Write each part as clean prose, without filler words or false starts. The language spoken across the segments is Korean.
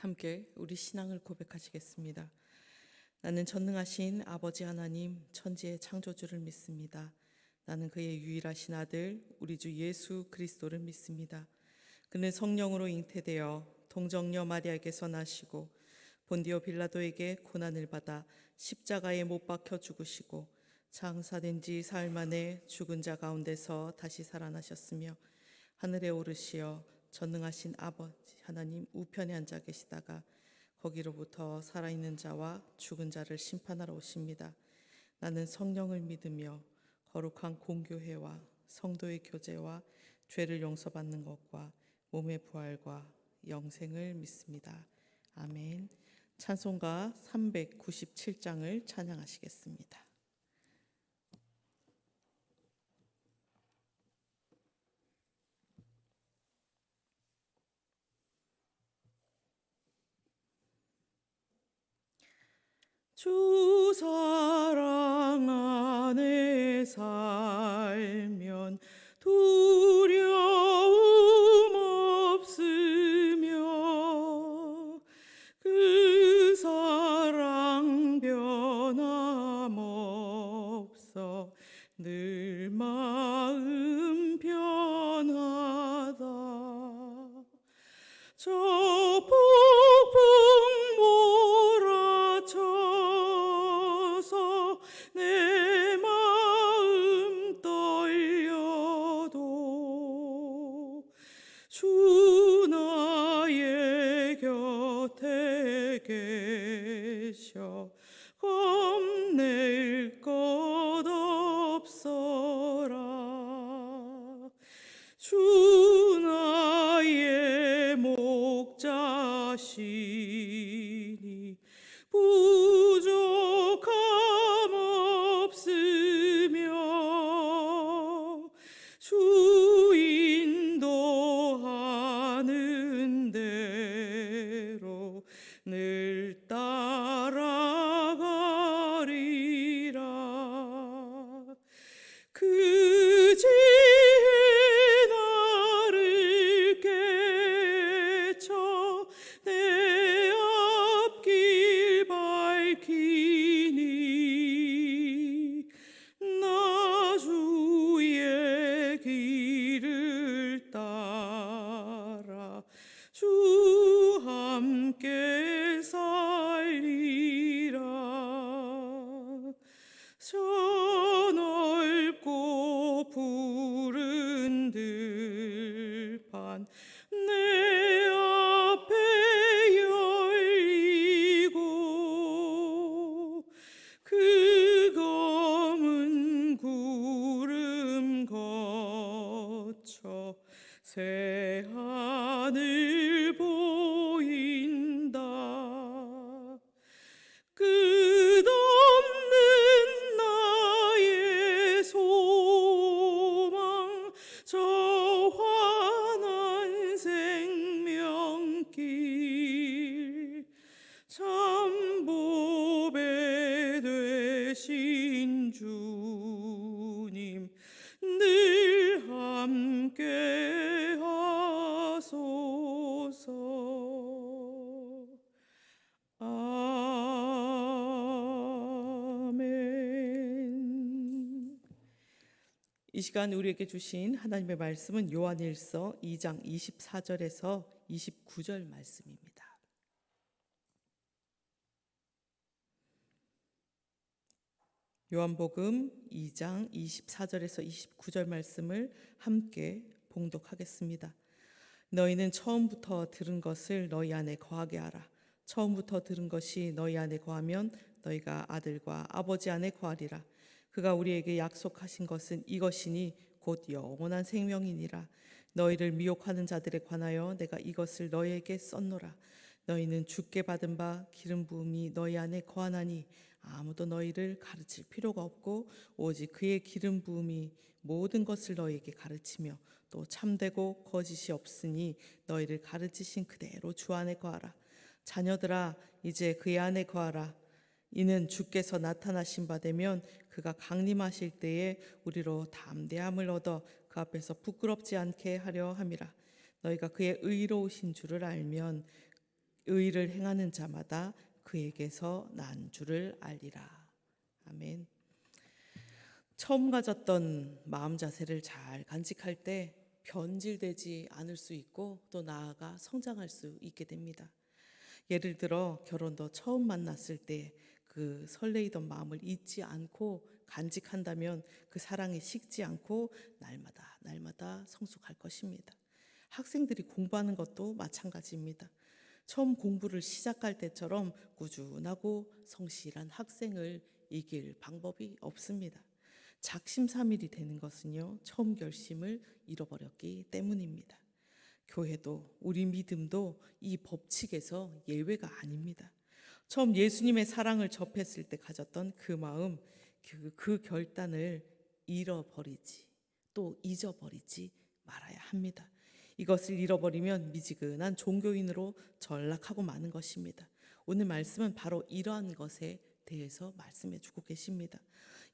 함께 우리 신앙을 고백하시겠습니다. 나는 전능하신 아버지 하나님 천지의 창조주를 믿습니다. 나는 그의 유일하신 아들 우리 주 예수 그리스도를 믿습니다. 그는 성령으로 잉태되어 동정녀 마리아에게서 나시고 본디오 빌라도에게 고난을 받아 십자가에 못 박혀 죽으시고 장사된 지 사흘 만에 죽은 자 가운데서 다시 살아나셨으며 하늘에 오르시어 전능하신 아버지 하나님 우편에 앉아 계시다가 거기로부터 살아있는 자와 죽은 자를 심판하러 오십니다. 나는 성령을 믿으며 거룩한 공교회와 성도의 교제와 죄를 용서받는 것과 몸의 부활과 영생을 믿습니다. 아멘. 찬송가 397장을 찬양하시겠습니다. 주 사랑 안에 살면 두려움 없으며 그 사랑 변함없어 늘 마음 편하다. 저 폭풍 몰아쳐서 내 마음 떨려도 주 나의 곁에 계셔 겁낼 것 없어라. 주 나의 목자시니 부족함 없으며 주 인도하는 대로 늘 따라가리라. 그 지혜 나를 깨쳐 내 앞길 밝히니 나 주의 길을 따라 주 함께 살리라. 저 넓고 푸른 들판 내 앞에 열리고 그 검은 구름 거쳐 새 하늘 보인다. 끝없는 나의 소망 저 환한 생명길 참 보배 되신 주님 늘 함께 하소서. 아멘. 이 시간 우리에게 주신 하나님의 말씀은 요한일서 2장 24절에서 29절 말씀입니다. 요한복음 2장 24절에서 29절 말씀을 함께 봉독하겠습니다. 너희는 처음부터 들은 것을 너희 안에 거하게 하라. 처음부터 들은 것이 너희 안에 거하면 너희가 아들과 아버지 안에 거하리라. 그가 우리에게 약속하신 것은 이것이니 곧 영원한 생명이니라. 너희를 미혹하는 자들에 관하여 내가 이것을 너희에게 썼노라. 너희는 주께 받은 바 기름 부음이 너희 안에 거하나니 아무도 너희를 가르칠 필요가 없고 오직 그의 기름 부음이 모든 것을 너희에게 가르치며 또 참되고 거짓이 없으니 너희를 가르치신 그대로 주 안에 거하라. 자녀들아 이제 그의 안에 거하라. 이는 주께서 나타나신 바 되면 그가 강림하실 때에 우리로 담대함을 얻어 그 앞에서 부끄럽지 않게 하려 함이라. 너희가 그의 의로우신 줄을 알면 의를 행하는 자마다 그에게서 난 줄을 알리라. 아멘. 처음 가졌던 마음 자세를 잘 간직할 때 변질되지 않을 수 있고 또 나아가 성장할 수 있게 됩니다. 예를 들어 결혼도 처음 만났을 때 그 설레이던 마음을 잊지 않고 간직한다면 그 사랑이 식지 않고 날마다 성숙할 것입니다. 학생들이 공부하는 것도 마찬가지입니다. 처음 공부를 시작할 때처럼 꾸준하고 성실한 학생을 이길 방법이 없습니다. 작심삼일이 되는 것은요, 처음 결심을 잃어버렸기 때문입니다. 교회도 우리 믿음도 이 법칙에서 예외가 아닙니다. 처음 예수님의 사랑을 접했을 때 가졌던 그 마음, 그 결단을 잃어버리지 또 잊어버리지 말아야 합니다. 이것을 잃어버리면 미지근한 종교인으로 전락하고 마는 것입니다. 오늘 말씀은 바로 이러한 것에 대해서 말씀해 주고 계십니다.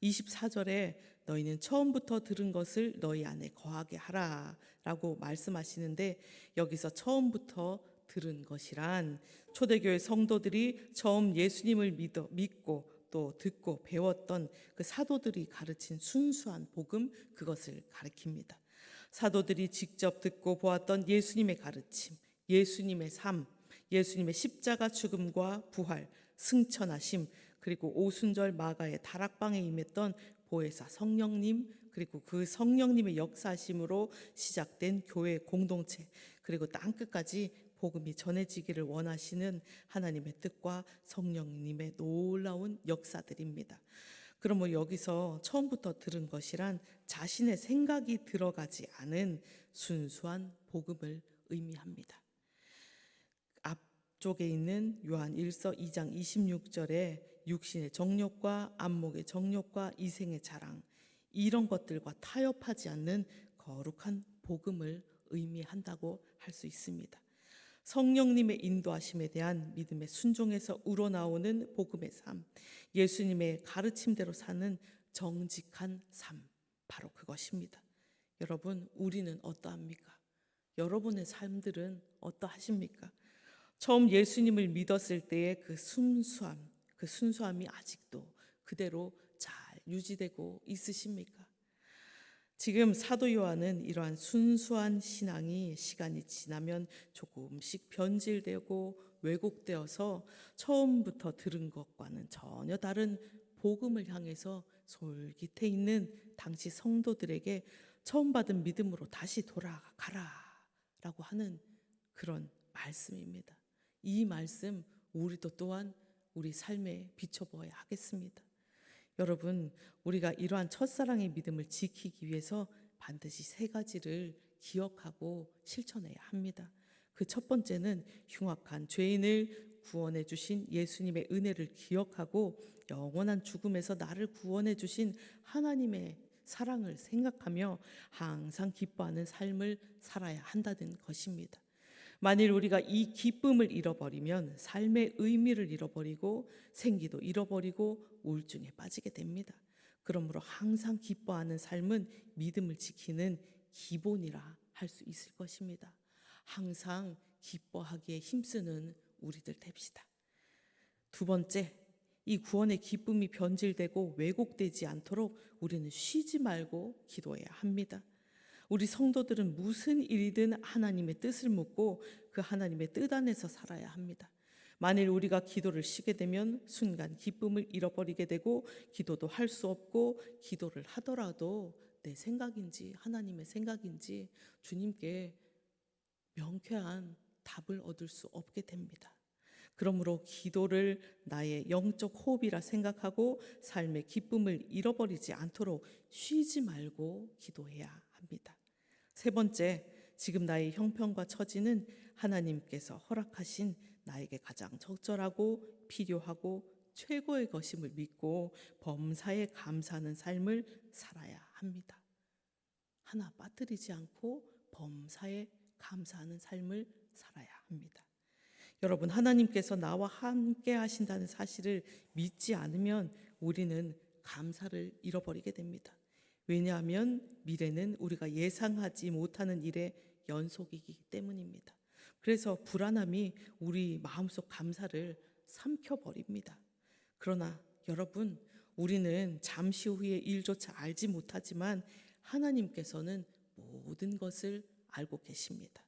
24절에 너희는 처음부터 들은 것을 너희 안에 거하게 하라 라고 말씀하시는데, 여기서 처음부터 들은 것이란 초대교회 성도들이 처음 예수님을 믿고 또 듣고 배웠던 그 사도들이 가르친 순수한 복음, 그것을 가리킵니다. 사도들이 직접 듣고 보았던 예수님의 가르침, 예수님의 삶, 예수님의 십자가 죽음과 부활, 승천하심, 그리고 오순절 마가의 다락방에 임했던 보혜사 성령님, 그리고 그 성령님의 역사하심으로 시작된 교회 공동체, 그리고 땅끝까지 복음이 전해지기를 원하시는 하나님의 뜻과 성령님의 놀라운 역사들입니다. 그러면 여기서 처음부터 들은 것이란 자신의 생각이 들어가지 않은 순수한 복음을 의미합니다. 앞쪽에 있는 요한 1서 2장 26절에 육신의 정욕과 안목의 정욕과 이생의 자랑, 이런 것들과 타협하지 않는 거룩한 복음을 의미한다고 할 수 있습니다. 성령님의 인도하심에 대한 믿음의 순종에서 우러나오는 복음의 삶, 예수님의 가르침대로 사는 정직한 삶, 바로 그것입니다. 여러분, 우리는 어떠합니까? 여러분의 삶들은 어떠하십니까? 처음 예수님을 믿었을 때의 그 순수함이 아직도 그대로 잘 유지되고 있으십니까? 지금 사도 요한은 이러한 순수한 신앙이 시간이 지나면 조금씩 변질되고 왜곡되어서 처음부터 들은 것과는 전혀 다른 복음을 향해서 솔깃해 있는 당시 성도들에게 처음 받은 믿음으로 다시 돌아가라 라고 하는 그런 말씀입니다. 이 말씀 우리도 또한 우리 삶에 비춰보아야 하겠습니다. 여러분, 우리가 이러한 첫사랑의 믿음을 지키기 위해서 반드시 3가지를 기억하고 실천해야 합니다. 그 첫 번째는 흉악한 죄인을 구원해 주신 예수님의 은혜를 기억하고 영원한 죽음에서 나를 구원해 주신 하나님의 사랑을 생각하며 항상 기뻐하는 삶을 살아야 한다는 것입니다. 만일 우리가 이 기쁨을 잃어버리면 삶의 의미를 잃어버리고 생기도 잃어버리고 우울증에 빠지게 됩니다. 그러므로 항상 기뻐하는 삶은 믿음을 지키는 기본이라 할 수 있을 것입니다. 항상 기뻐하기에 힘쓰는 우리들 됩시다. 두 번째, 이 구원의 기쁨이 변질되고 왜곡되지 않도록 우리는 쉬지 말고 기도해야 합니다. 우리 성도들은 무슨 일이든 하나님의 뜻을 묻고 그 하나님의 뜻 안에서 살아야 합니다. 만일 우리가 기도를 쉬게 되면 순간 기쁨을 잃어버리게 되고 기도도 할 수 없고, 기도를 하더라도 내 생각인지 하나님의 생각인지 주님께 명쾌한 답을 얻을 수 없게 됩니다. 그러므로 기도를 나의 영적 호흡이라 생각하고 삶의 기쁨을 잃어버리지 않도록 쉬지 말고 기도해야 합니다. 세 번째, 지금 나의 형편과 처지는 하나님께서 허락하신 나에게 가장 적절하고 필요하고 최고의 것임을 믿고 범사에 감사하는 삶을 살아야 합니다. 하나 빠뜨리지 않고 범사에 감사하는 삶을 살아야 합니다. 여러분, 하나님께서 나와 함께 하신다는 사실을 믿지 않으면 우리는 감사를 잃어버리게 됩니다. 왜냐하면 미래는 우리가 예상하지 못하는 일의 연속이기 때문입니다. 그래서 불안함이 우리 마음속 감사를 삼켜버립니다. 그러나 여러분, 우리는 잠시 후의 일조차 알지 못하지만 하나님께서는 모든 것을 알고 계십니다.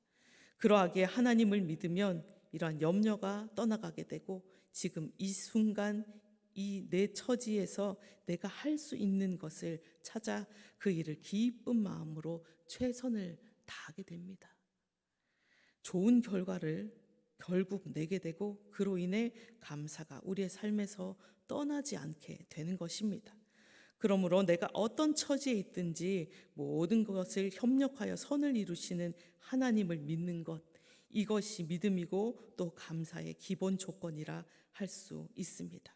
그러하기에 하나님을 믿으면 이러한 염려가 떠나가게 되고 지금 이 순간 이 내 처지에서 내가 할 수 있는 것을 찾아 그 일을 기쁜 마음으로 최선을 다하게 됩니다. 좋은 결과를 결국 내게 되고 그로 인해 감사가 우리의 삶에서 떠나지 않게 되는 것입니다. 그러므로 내가 어떤 처지에 있든지 모든 것을 협력하여 선을 이루시는 하나님을 믿는 것, 이것이 믿음이고 또 감사의 기본 조건이라 할 수 있습니다.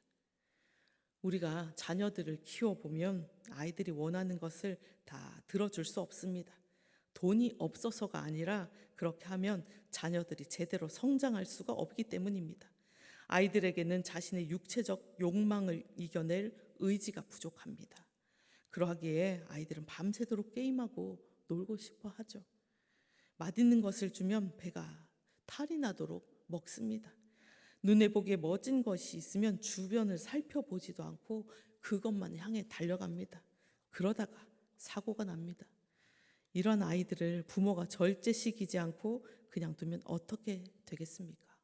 우리가 자녀들을 키워보면 아이들이 원하는 것을 다 들어줄 수 없습니다. 돈이 없어서가 아니라 그렇게 하면 자녀들이 제대로 성장할 수가 없기 때문입니다. 아이들에게는 자신의 육체적 욕망을 이겨낼 의지가 부족합니다. 그러하기에 아이들은 밤새도록 게임하고 놀고 싶어 하죠. 맛있는 것을 주면 배가 탈이 나도록 먹습니다. 눈에 보기에 멋진 것이 있으면 주변을 살펴보지도 않고 그것만 향해 달려갑니다. 그러다가 사고가 납니다. 이런 아이들을 부모가 절제시키지 않고 그냥 두면 어떻게 되겠습니까?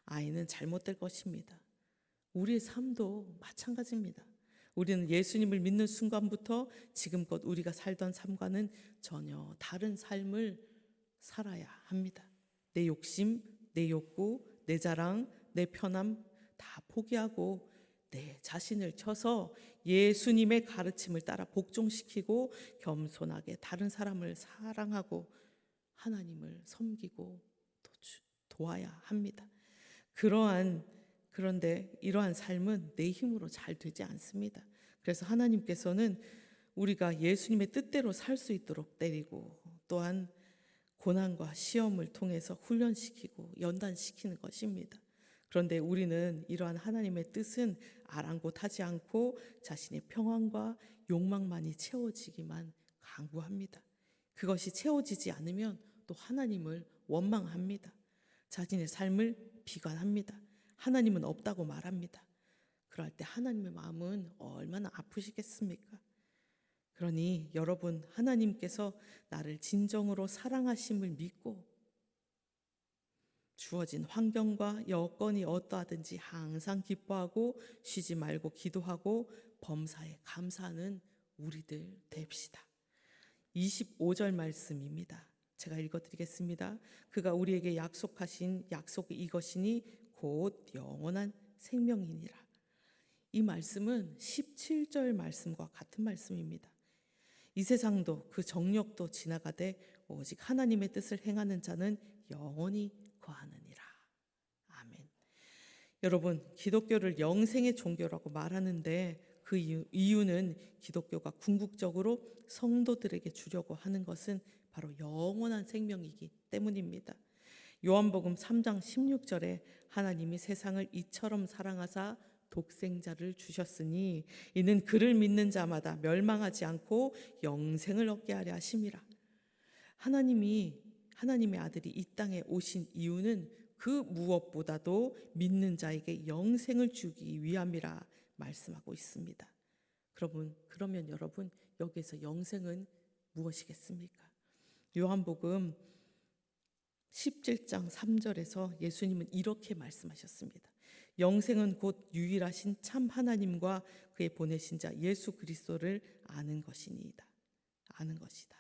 아이는 잘못될 것입니다. 우리의 삶도 마찬가지입니다. 우리는 예수님을 믿는 순간부터 지금껏 우리가 살던 삶과는 전혀 다른 삶을 살아야 합니다. 내 욕심, 내 욕구, 내 자랑, 내 편함 다 포기하고 내 자신을 쳐서 예수님의 가르침을 따라 복종시키고 겸손하게 다른 사람을 사랑하고 하나님을 섬기고 도와야 합니다. 그런데 이러한 삶은 내 힘으로 잘 되지 않습니다. 그래서 하나님께서는 우리가 예수님의 뜻대로 살 수 있도록 때리고 또한 고난과 시험을 통해서 훈련시키고 연단시키는 것입니다. 그런데 우리는 이러한 하나님의 뜻은 아랑곳하지 않고 자신의 평안과 욕망만이 채워지기만 강구합니다. 그것이 채워지지 않으면 또 하나님을 원망합니다. 자신의 삶을 비관합니다. 하나님은 없다고 말합니다. 그럴 때 하나님의 마음은 얼마나 아프시겠습니까? 그러니 여러분, 하나님께서 나를 진정으로 사랑하심을 믿고 주어진 환경과 여건이 어떠하든지 항상 기뻐하고 쉬지 말고 기도하고 범사에 감사하는 우리들 됩시다. 25절 말씀입니다. 제가 읽어드리겠습니다. 그가 우리에게 약속하신 약속이 이것이니 곧 영원한 생명이니라. 이 말씀은 17절 말씀과 같은 말씀입니다. 이 세상도 그 정력도 지나가되 오직 하나님의 뜻을 행하는 자는 영원히 거하느니라. 아멘. 여러분, 기독교를 영생의 종교라고 말하는데 그 이유는 기독교가 궁극적으로 성도들에게 주려고 하는 것은 바로 영원한 생명이기 때문입니다. 요한복음 3장 16절에 하나님이 세상을 이처럼 사랑하사 독생자를 주셨으니 이는 그를 믿는 자마다 멸망하지 않고 영생을 얻게 하려 하심이라. 하나님의 아들이 이 땅에 오신 이유는 그 무엇보다도 믿는 자에게 영생을 주기 위함이라 말씀하고 있습니다. 그러면 여러분, 여기서 영생은 무엇이겠습니까? 요한복음 17장 3절에서 예수님은 이렇게 말씀하셨습니다. 영생은 곧 유일하신 참 하나님과 그의 보내신 자 예수 그리스도를 아는 것이니이다. 아는 것이다.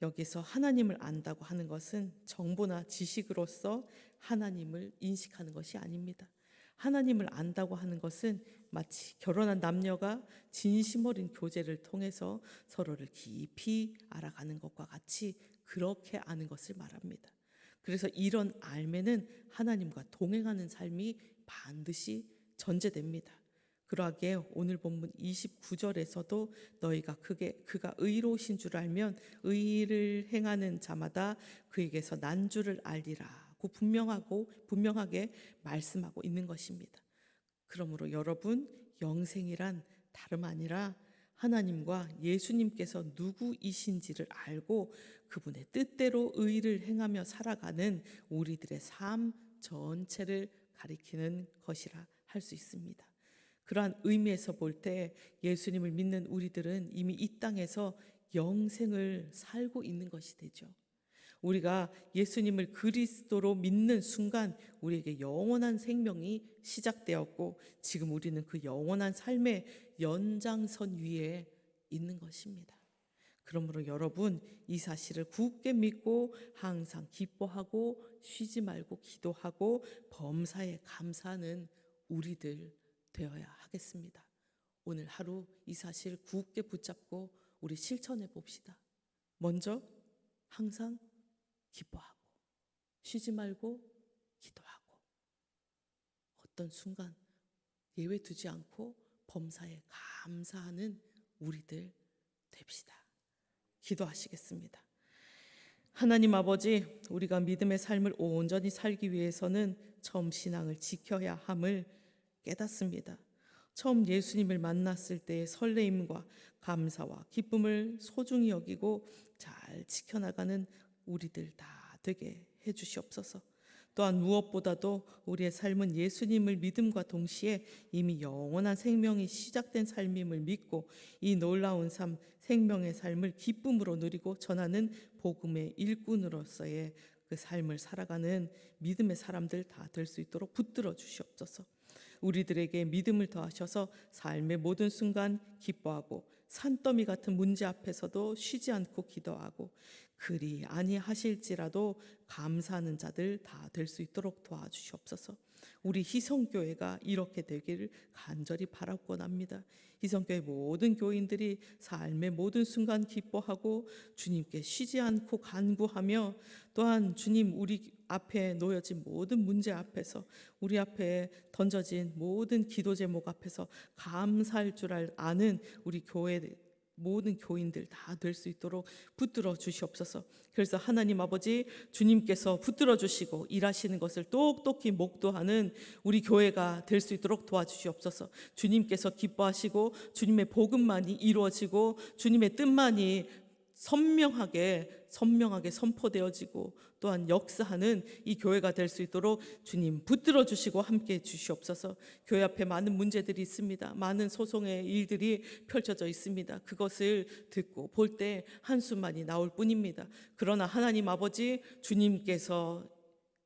여기서 하나님을 안다고 하는 것은 정보나 지식으로서 하나님을 인식하는 것이 아닙니다. 하나님을 안다고 하는 것은 마치 결혼한 남녀가 진심 어린 교제를 통해서 서로를 깊이 알아가는 것과 같이 그렇게 아는 것을 말합니다. 그래서 이런 알매는 하나님과 동행하는 삶이 반드시 전제됩니다. 그러하기에 오늘 본문 29절에서도 너희가 그가 의로우신 줄 알면 의를 행하는 자마다 그에게서 난 줄을 알리라고 분명하게 말씀하고 있는 것입니다. 그러므로 여러분, 영생이란 다름 아니라 하나님과 예수님께서 누구이신지를 알고 그분의 뜻대로 의를 행하며 살아가는 우리들의 삶 전체를 가리키는 것이라 할 수 있습니다. 그러한 의미에서 볼 때 예수님을 믿는 우리들은 이미 이 땅에서 영생을 살고 있는 것이 되죠. 우리가 예수님을 그리스도로 믿는 순간 우리에게 영원한 생명이 시작되었고 지금 우리는 그 영원한 삶의 연장선 위에 있는 것입니다. 그러므로 여러분, 이 사실을 굳게 믿고 항상 기뻐하고 쉬지 말고 기도하고 범사에 감사하는 우리들 되어야 하겠습니다. 오늘 하루 이 사실 굳게 붙잡고 우리 실천해 봅시다. 먼저 항상 기뻐하고 쉬지 말고 기도하고 어떤 순간 예외 두지 않고 범사에 감사하는 우리들 됩시다. 기도하시겠습니다. 하나님 아버지, 우리가 믿음의 삶을 온전히 살기 위해서는 처음 신앙을 지켜야 함을 깨닫습니다. 처음 예수님을 만났을 때의 설레임과 감사와 기쁨을 소중히 여기고 잘 지켜나가는 우리들 다 되게 해주시옵소서. 또한 무엇보다도 우리의 삶은 예수님을 믿음과 동시에 이미 영원한 생명이 시작된 삶임을 믿고 이 놀라운 삶, 생명의 삶을 기쁨으로 누리고 전하는 복음의 일꾼으로서의 그 삶을 살아가는 믿음의 사람들 다 될 수 있도록 붙들어 주시옵소서. 우리들에게 믿음을 더하셔서 삶의 모든 순간 기뻐하고 산더미 같은 문제 앞에서도 쉬지 않고 기도하고 그리 아니하실지라도 감사하는 자들 다 될 수 있도록 도와주시옵소서. 우리 희성교회가 이렇게 되기를 간절히 바라곤 합니다. 희성교회 모든 교인들이 삶의 모든 순간 기뻐하고 주님께 쉬지 않고 간구하며 또한 주님 우리 앞에 놓여진 모든 문제 앞에서 우리 앞에 던져진 모든 기도 제목 앞에서 감사할 줄 아는 우리 교회 모든 교인들 다 될 수 있도록 붙들어 주시옵소서. 그래서 하나님 아버지, 주님께서 붙들어 주시고 일하시는 것을 똑똑히 목도하는 우리 교회가 될 수 있도록 도와주시옵소서. 주님께서 기뻐하시고 주님의 복음만이 이루어지고 주님의 뜻만이 선명하게 선포되어지고 또한 역사하는 이 교회가 될 수 있도록 주님 붙들어 주시고 함께해 주시옵소서. 교회 앞에 많은 문제들이 있습니다. 많은 소송의 일들이 펼쳐져 있습니다. 그것을 듣고 볼 때 한숨만이 나올 뿐입니다. 그러나 하나님 아버지, 주님께서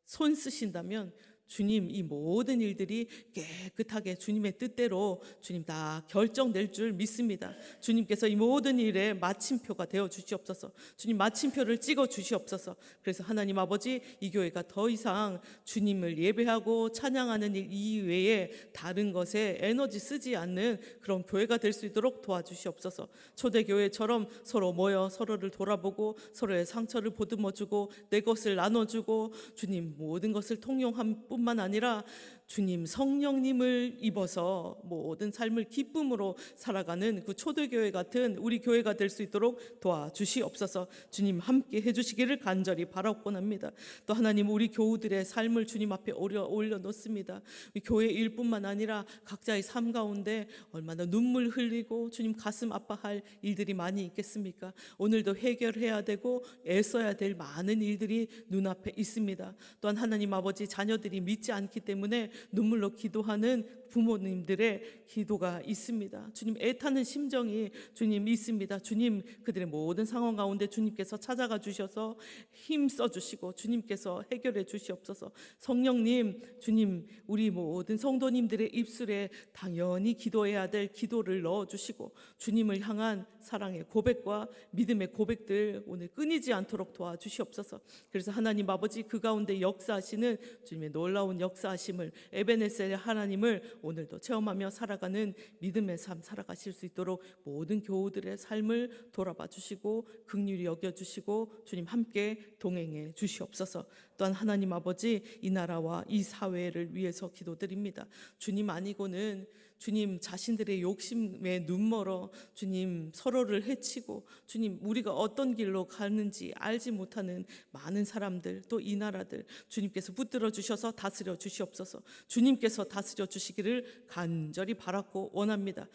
손 쓰신다면 주님 이 모든 일들이 깨끗하게 주님의 뜻대로 주님 다 결정될 줄 믿습니다. 주님께서 이 모든 일에 마침표가 되어 주시옵소서. 주님 마침표를 찍어 주시옵소서. 그래서 하나님 아버지, 이 교회가 더 이상 주님을 예배하고 찬양하는 일 이외에 다른 것에 에너지 쓰지 않는 그런 교회가 될 수 있도록 도와주시옵소서. 초대교회처럼 서로 모여 서로를 돌아보고 서로의 상처를 보듬어주고 내 것을 나눠주고 주님 모든 것을 통용함 뿐만 아니라 주님 성령님을 입어서 모든 삶을 기쁨으로 살아가는 그 초대교회 같은 우리 교회가 될 수 있도록 도와주시옵소서. 주님 함께 해주시기를 간절히 바라곤 합니다. 또 하나님 우리 교우들의 삶을 주님 앞에 올려놓습니다. 교회 일뿐만 아니라 각자의 삶 가운데 얼마나 눈물 흘리고 주님 가슴 아파할 일들이 많이 있겠습니까? 오늘도 해결해야 되고 애써야 될 많은 일들이 눈앞에 있습니다. 또한 하나님 아버지, 자녀들이 믿지 않기 때문에 눈물로 기도하는 부모님들의 기도가 있습니다. 주님 애타는 심정이 주님 있습니다. 주님 그들의 모든 상황 가운데 주님께서 찾아가 주셔서 힘써 주시고 주님께서 해결해 주시옵소서. 성령님, 주님 우리 모든 성도님들의 입술에 당연히 기도해야 될 기도를 넣어 주시고 주님을 향한 사랑의 고백과 믿음의 고백들 오늘 끊이지 않도록 도와주시옵소서. 그래서 하나님 아버지, 그 가운데 역사하시는 주님의 놀라운 역사하심을 에베네셀의 하나님을 오늘도 체험하며 살아가는 믿음의 삶 살아가실 수 있도록 모든 교우들의 삶을 돌아봐 주시고 긍휼히 여겨주시고 주님 함께 동행해 주시옵소서. 또한 하나님 아버지, 이 나라와 이 사회를 위해서 기도드립니다. 주님 아니고는 주님 자신들의 욕심에 눈멀어 주님 서로를 해치고 주님 우리가 어떤 길로 가는지 알지 못하는 많은 사람들 또 이 나라들 주님께서 붙들어 주셔서 다스려 주시옵소서. 주님께서 다스려 주시기를 간절히 바랐고 원합니다.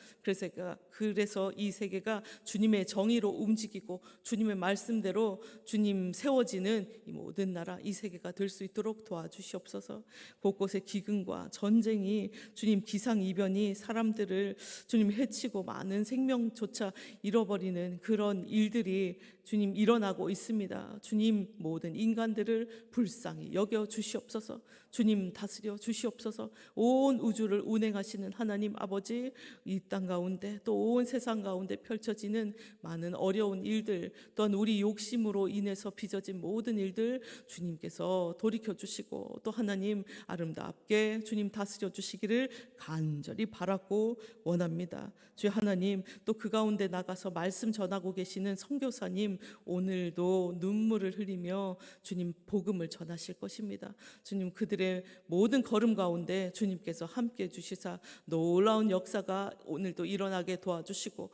그래서 이 세계가 주님의 정의로 움직이고 주님의 말씀대로 주님 세워지는 이 모든 나라 이 세계가 될 수 있도록 도와주시옵소서. 곳곳에 기근과 전쟁이 주님 기상이변이 사람들을 주님 해치고 많은 생명조차 잃어버리는 그런 일들이 주님 일어나고 있습니다. 주님 모든 인간들을 불쌍히 여겨 주시옵소서. 주님 다스려 주시옵소서. 온 우주를 운행하시는 하나님 아버지, 이 땅 가운데 또 온 세상 가운데 펼쳐지는 많은 어려운 일들 또한 우리 욕심으로 인해서 빚어진 모든 일들 주님께서 돌이켜 주시고 또 하나님 아름답게 주님 다스려 주시기를 간절히 바라고 원합니다. 주여 하나님, 또 그 가운데 나가서 말씀 전하고 계시는 선교사님 오늘도 눈물을 흘리며 주님 복음을 전하실 것입니다. 주님 그들의 모든 걸음 가운데 주님께서 함께 해 주시사 놀라운 역사가 오늘도 일어나게 도와주시고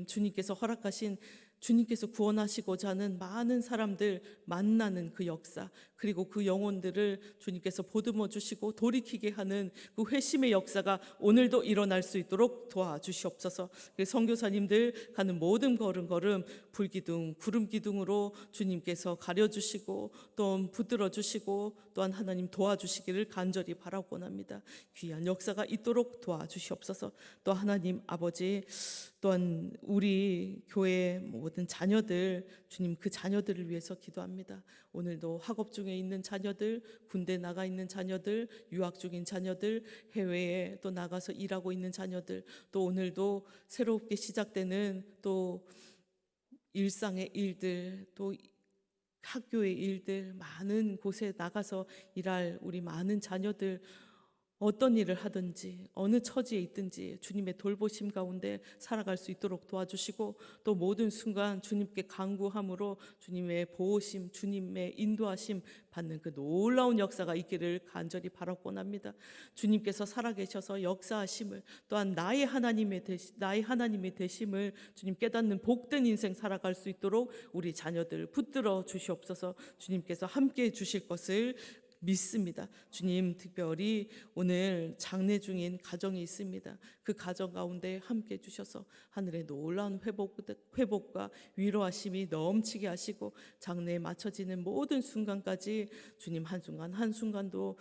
주님께서 허락하신 주님께서 구원하시고자 하는 많은 사람들 만나는 그 역사, 그리고 그 영혼들을 주님께서 보듬어 주시고 돌이키게 하는 그 회심의 역사가 오늘도 일어날 수 있도록 도와주시옵소서. 선교사님들 가는 모든 걸음 불기둥 구름기둥으로 주님께서 가려주시고 또 붙들어 주시고 또한 하나님 도와주시기를 간절히 바라고 원합니다. 귀한 역사가 있도록 도와주시옵소서. 또 하나님 아버지, 또한 우리 교회 모든 자녀들 주님 그 자녀들을 위해서 기도합니다. 오늘도 학업 중에 있는 자녀들, 군대 나가 있는 자녀들, 유학 중인 자녀들, 해외에 또 나가서 일하고 있는 자녀들, 또 오늘도 새롭게 시작되는 또 일상의 일들, 또 학교의 일들, 많은 곳에 나가서 일할 우리 많은 자녀들, 어떤 일을 하든지 어느 처지에 있든지 주님의 돌보심 가운데 살아갈 수 있도록 도와주시고 또 모든 순간 주님께 간구함으로 주님의 보호심, 주님의 인도하심 받는 그 놀라운 역사가 있기를 간절히 바라고 원합니다. 주님께서 살아계셔서 역사하심을 또한 나의 하나님의 되심을 주님 깨닫는 복된 인생 살아갈 수 있도록 우리 자녀들 붙들어 주시옵소서. 주님께서 함께해 주실 것을 믿습니다. 주님 특별히 오늘 장례 중인 가정이 있습니다. 그 가정 가운데 함께 주셔서 하늘의 놀라운 회복과 위로하심이 넘치게 하시고 장례에 맞춰지는 모든 순간까지 주님 한순간 한순간도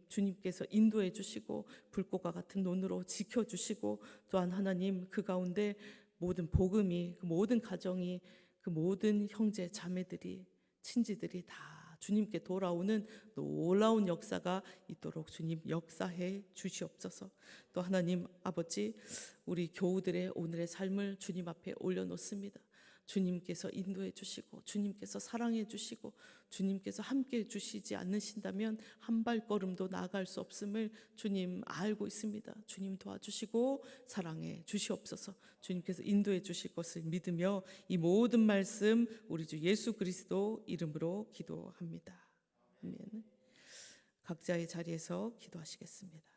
주님께서 인도해 주시고 불꽃과 같은 눈으로 지켜주시고 또한 하나님 그 가운데 모든 복음이 그 모든 가정이 그 모든 형제 자매들이 친지들이 다 주님께 돌아오는 놀라운 역사가 있도록 주님 역사해 주시옵소서. 또 하나님 아버지, 우리 교우들의 오늘의 삶을 주님 앞에 올려놓습니다. 주님께서 인도해 주시고 주님께서 사랑해 주시고 주님께서 함께 해 주시지 않으신다면 한 발걸음도 나아갈 수 없음을 주님 알고 있습니다. 주님 도와주시고 사랑해 주시옵소서. 주님께서 인도해 주실 것을 믿으며 이 모든 말씀 우리 주 예수 그리스도 이름으로 기도합니다. 아멘. 각자의 자리에서 기도하시겠습니다.